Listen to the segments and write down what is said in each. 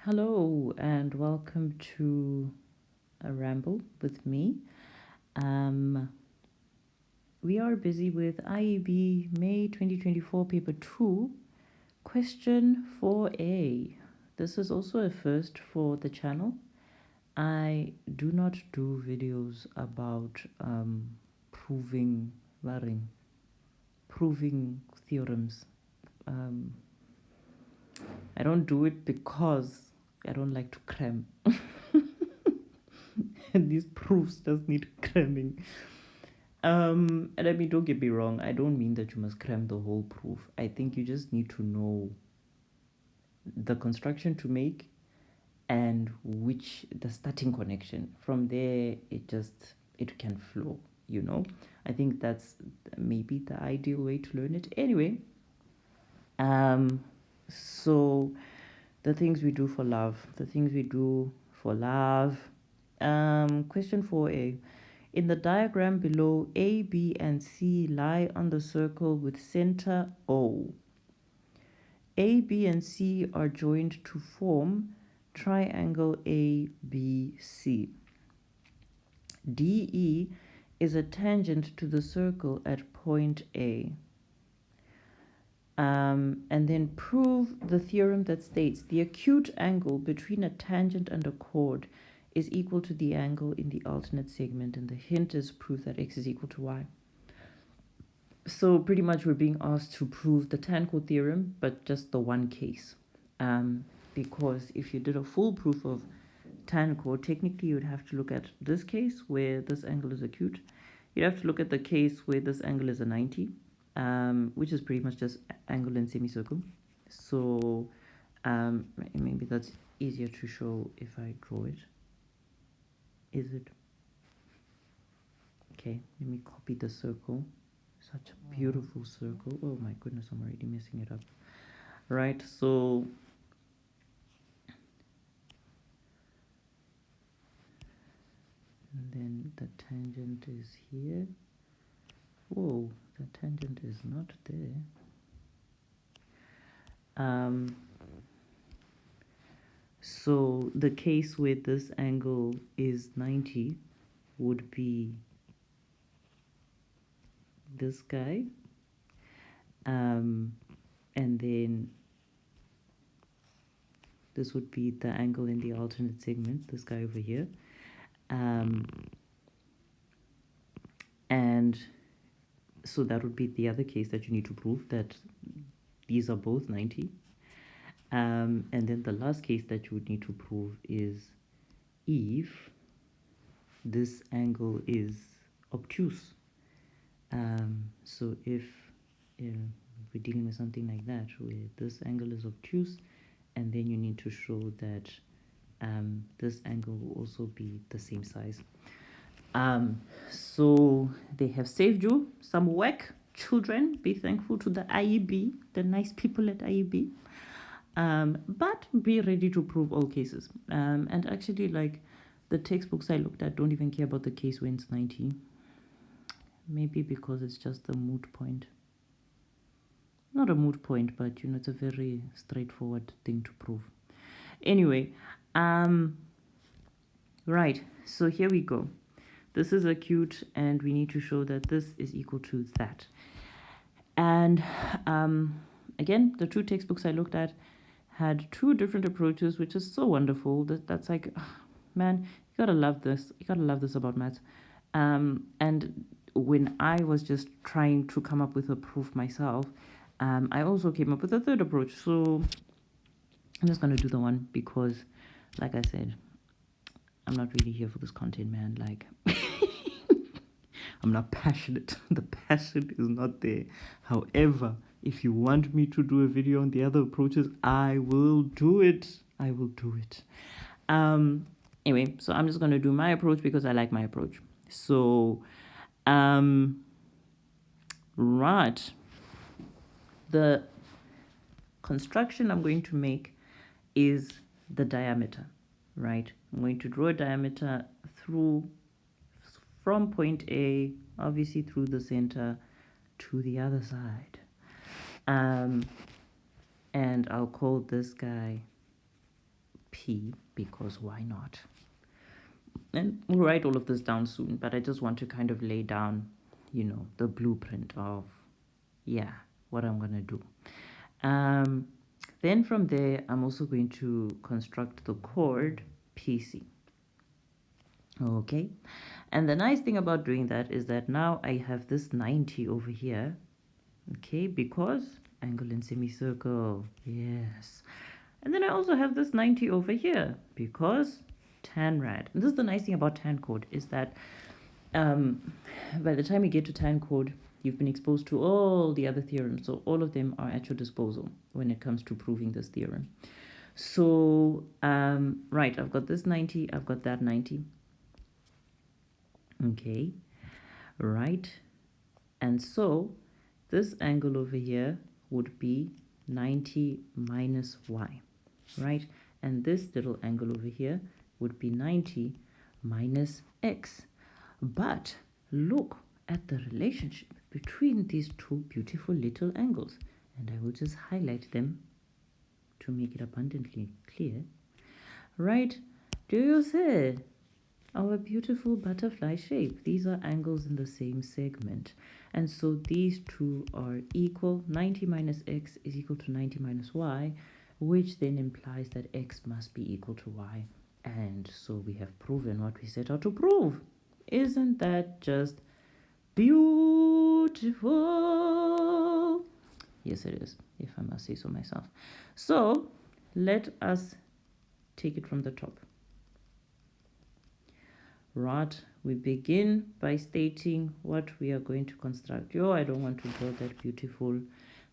Hello and welcome to a ramble with me. We are busy with IEB May 2024 paper 2, question 4a. This is also a first for the channel. I do not do videos about proving theorems. I don't do it because I don't like to cram. And these proofs just need cramming. And I mean, don't get me wrong, I don't mean that you must cram the whole proof. I think you just need to know the construction to make and the starting connection. From there, it can flow, I think that's maybe the ideal way to learn it. Anyway, so the things we do for love. Question 4a. In the diagram below, A, B, and C lie on the circle with center O. A, B, and C are joined to form triangle ABC. DE is a tangent to the circle at point A. And then prove the theorem that states the acute angle between a tangent and a chord is equal to the angle in the alternate segment, and the hint is proof that x is equal to y. So pretty much we're being asked to prove the tan-chord theorem, but just the one case. Because if you did a full proof of tan-chord, technically you'd have to look at this case where this angle is acute. You'd have to look at the case where this angle is a 90, which is pretty much just angle and semicircle. So maybe that's easier to show if I draw it. Is it? Okay, let me copy the circle. Such a beautiful circle. Oh my goodness, I'm already messing it up. Right, so and then the tangent is here. Whoa, the tangent is not there. So the case where this angle is 90 would be this guy, and then this would be the angle in the alternate segment, this guy over here, and so that would be the other case that you need to prove, that these are both 90. And then the last case that you would need to prove is if this angle is obtuse. So if we're dealing with something like that, where this angle is obtuse, and then you need to show that this angle will also be the same size. So they have saved you some work, children. Be thankful to the IEB, the nice people at IEB. But be ready to prove all cases. And actually, like, the textbooks I looked at don't even care about the case when it's 90. Maybe because it's just a moot point. Not a moot point, but it's a very straightforward thing to prove. Anyway, right, so here we go. This is acute, and we need to show that this is equal to that. And again, the two textbooks I looked at had two different approaches, which is so wonderful. That's like, man, you gotta love this. You gotta love this about maths. And when I was just trying to come up with a proof myself, I also came up with a third approach. So I'm just gonna do the one because, like I said, I'm not really here for this content, man. Like, I'm not passionate. The passion is not there. However, if you want me to do a video on the other approaches, I will do it. Anyway, so I'm just going to do my approach because I like my approach. So, right. The construction I'm going to make is the diameter, right? I'm going to draw a diameter from point A, obviously through the center to the other side. And I'll call this guy P, because why not? And we'll write all of this down soon, but I just want to kind of lay down, you know, the blueprint of, yeah, what I'm going to do. Then from there, I'm also going to construct the chord PC. Okay, and the nice thing about doing that is that now I have this 90 over here, okay, because angle and semicircle, yes. And then I also have this 90 over here because tan rad. And this is the nice thing about tan-chord, is that by the time you get to tan-chord, you've been exposed to all the other theorems, so all of them are at your disposal when it comes to proving this theorem. So right, I've got this 90, I've got that 90. Okay, right, and so this angle over here would be 90 minus y, right? And this little angle over here would be 90 minus x. But look at the relationship between these two beautiful little angles, and I will just highlight them to make it abundantly clear. Right, do you see our beautiful butterfly shape? These are angles in the same segment, and so these two are equal. 90 minus x is equal to 90 minus y, which then implies that x must be equal to y. And so we have proven what we set out to prove. Isn't that just beautiful? Yes, it is, if I must say so myself. So let us take it from the top. Right, we begin by stating what we are going to construct. Yo, I don't want to draw that beautiful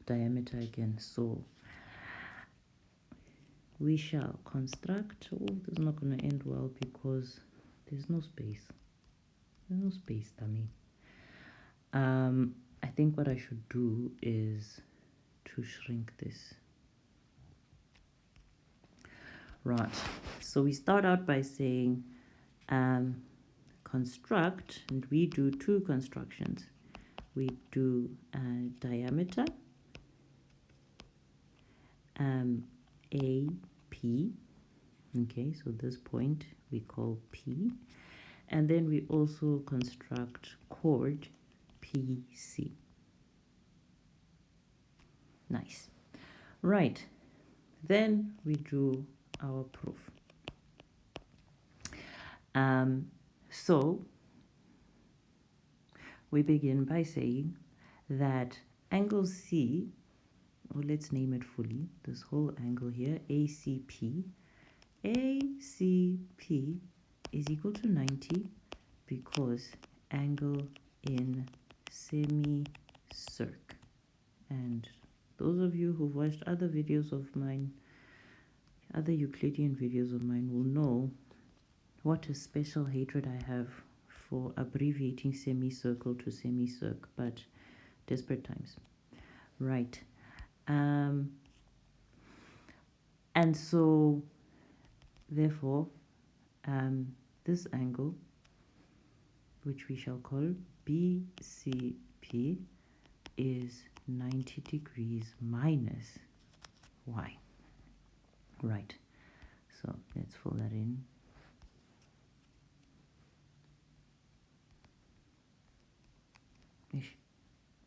diameter again. So we shall construct. Oh, this is not going to end well because there's no space. There's no space, dummy. I think what I should do is to shrink this. Right, so we start out by saying construct, and we do two constructions. We do diameter AP, okay, so this point we call P, and then we also construct chord PC. Nice. Right, then we do our proof. So we begin by saying that angle C, or let's name it fully, this whole angle here, ACP is equal to 90 because angle in semicirc. And those of you who've watched other videos of mine, other Euclidean videos of mine, will know what a special hatred I have for abbreviating semicircle to semicirc, but desperate times. Right. And so therefore this angle, which we shall call BCP, is 90 degrees minus y. Right, so let's fill that in.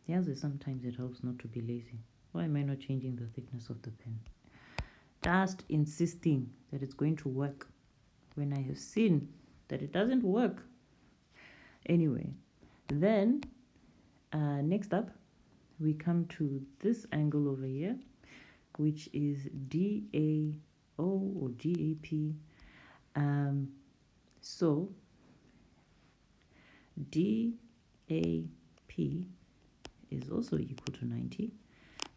Yeah, sometimes it helps not to be lazy. Why am I not changing the thickness of the pen? Just insisting that it's going to work when I have seen that it doesn't work. Anyway, then next up we come to this angle over here, which is DAO or DAP. So DAP is also equal to 90,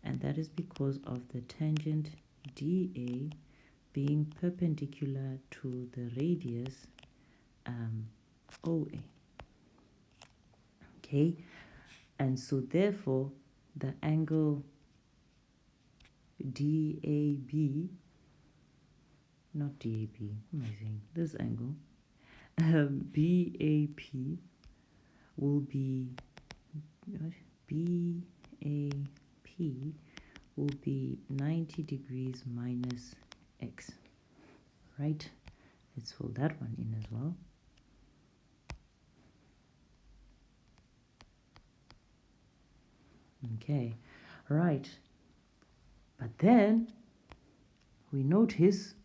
and that is because of the tangent DA being perpendicular to the radius OA. Okay, and so therefore the angle DAB, not DAB, what am I saying? This angle BAP will be BAP will be 90 degrees minus x, right? Let's fill that one in as well. Okay, right. But then we notice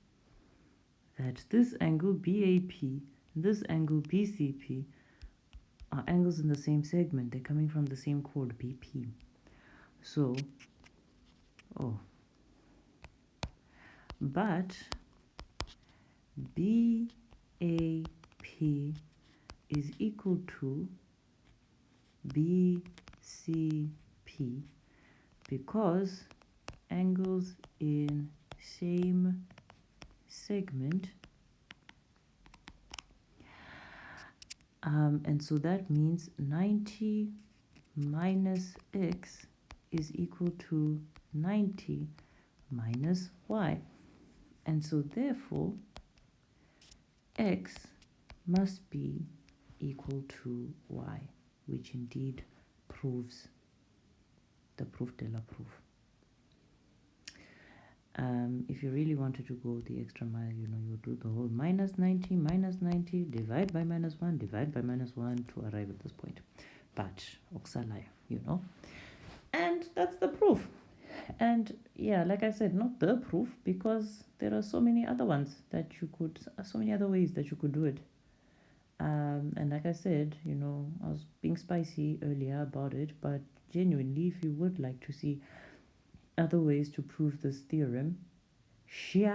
that this angle BAP and this angle BCP are angles in the same segment. They're coming from the same chord, BP. So, but BAP is equal to BCP because angles in same segment, and so that means 90 minus x is equal to 90 minus y, and so therefore x must be equal to y, which indeed proves the proof de la proof. If you really wanted to go the extra mile, you know, you do the whole minus 90, divide by minus 1, divide by minus 1 to arrive at this point. But, oxalai, you know. And that's the proof. And yeah, like I said, not the proof, because there are so many other ones that you could, so many other ways that you could do it. And like I said, you know, I was being spicy earlier about it, but genuinely, if you would like to see other ways to prove this theorem, shout,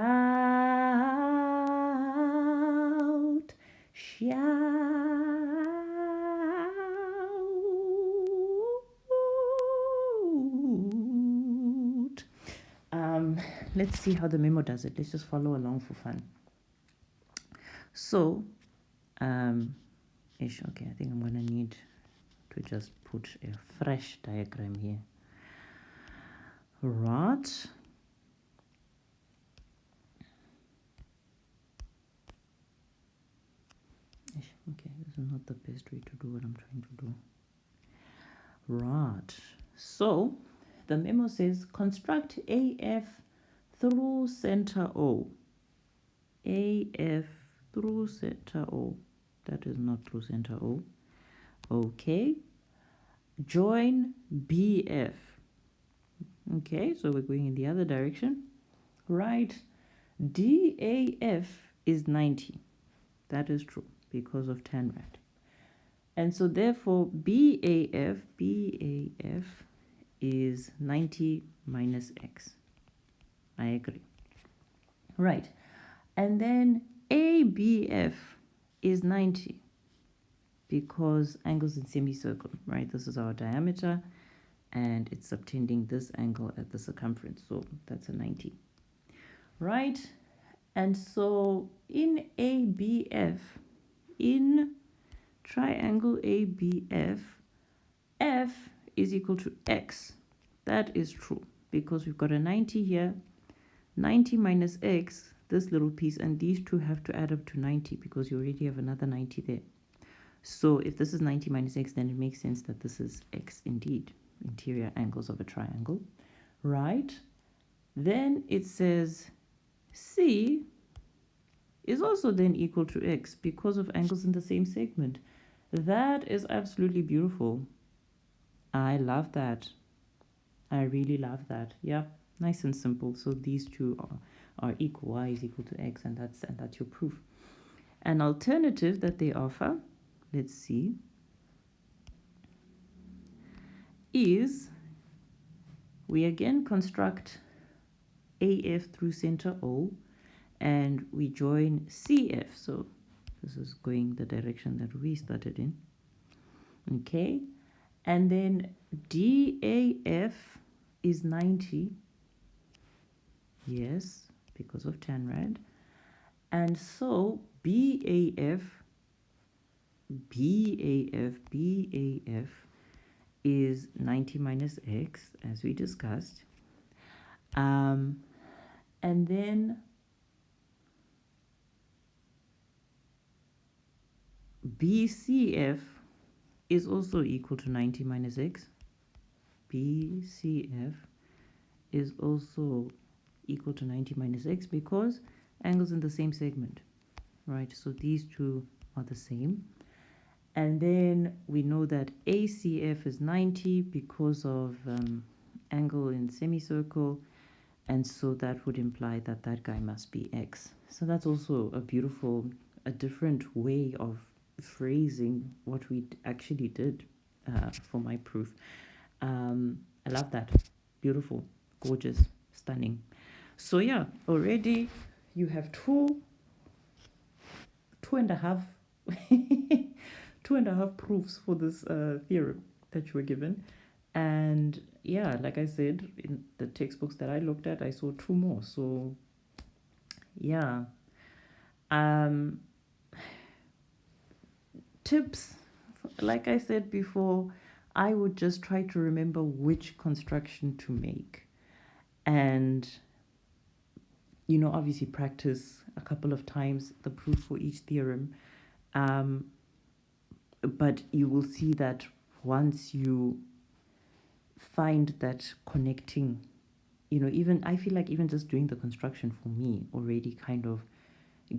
let's see how the memo does it. Let's just follow along for fun. So, okay, I think I'm gonna need to just put a fresh diagram here. Right. Okay, this is not the best way to do what I'm trying to do. Right. So, the memo says construct AF through center O. AF through center O. That is not through center O. Okay. Join BF. Okay, so we're going in the other direction. Right. DAF is 90. That is true because of tan-chord. And so therefore BAF is 90 minus x. I agree. Right. And then ABF is 90 because angles in semicircle, right? This is our diameter and it's subtending this angle at the circumference. So that's a 90. Right? And so in ABF, in triangle ABF, F is equal to x. That is true because we've got a 90 here, 90 minus x, this little piece, and these two have to add up to 90 because you already have another 90 there. So if this is 90 minus x, then it makes sense that this is x indeed, interior angles of a triangle, right? Then it says C is also then equal to x because of angles in the same segment. That is absolutely beautiful. I love that. I really love that. Yeah, nice and simple. So these two are equal. Y is equal to x, and that's your proof. An alternative that they offer, let's see, is we again construct AF through center O and we join CF. So this is going the direction that we started in. Okay, and then DAF is 90. Yes, because of tan-chord. And so BAF is 90 minus x, as we discussed. And then BCF is also equal to 90 minus x. BCF is also equal to 90 minus x because angles in the same segment, right? So these two are the same. And then we know that ACF is 90 because of angle in semicircle, and so that would imply that that guy must be X. So that's also a different way of phrasing what we actually did for my proof. I love that. Beautiful, gorgeous, stunning. So yeah, already you have two and a half two and a half proofs for this theorem that you were given. And yeah, like I said, in the textbooks that I looked at, I saw two more. So yeah. Tips, like I said before, I would just try to remember which construction to make. And, obviously practice a couple of times the proof for each theorem. But you will see that once you find that connecting, even I feel like even just doing the construction for me already kind of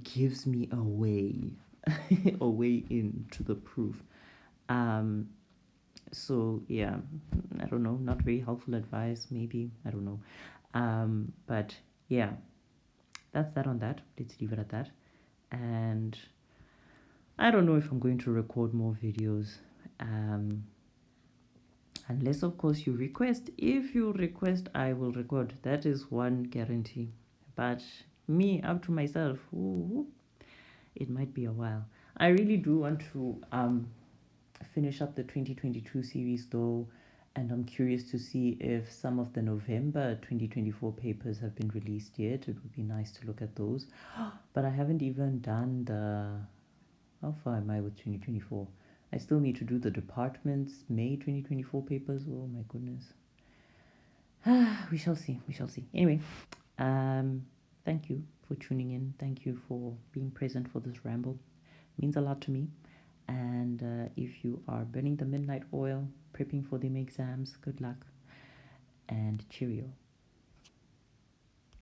gives me a way into the proof. So yeah, I don't know, not very helpful advice, maybe, I don't know. But yeah, that's that on that. Let's leave it at that. And I don't know if I'm going to record more videos, unless of course you request. If you request, I will record. That is one guarantee. But me, up to myself, it might be a while. I really do want to finish up the 2022 series though, and I'm curious to see if some of the November 2024 papers have been released yet. It would be nice to look at those. But I haven't even done how far am I with 2024? I still need to do the department's May 2024 papers. Oh my goodness. We shall see. Anyway, thank you for tuning in. Thank you for being present for this ramble. It means a lot to me. And if you are burning the midnight oil, prepping for them exams, good luck and cheerio.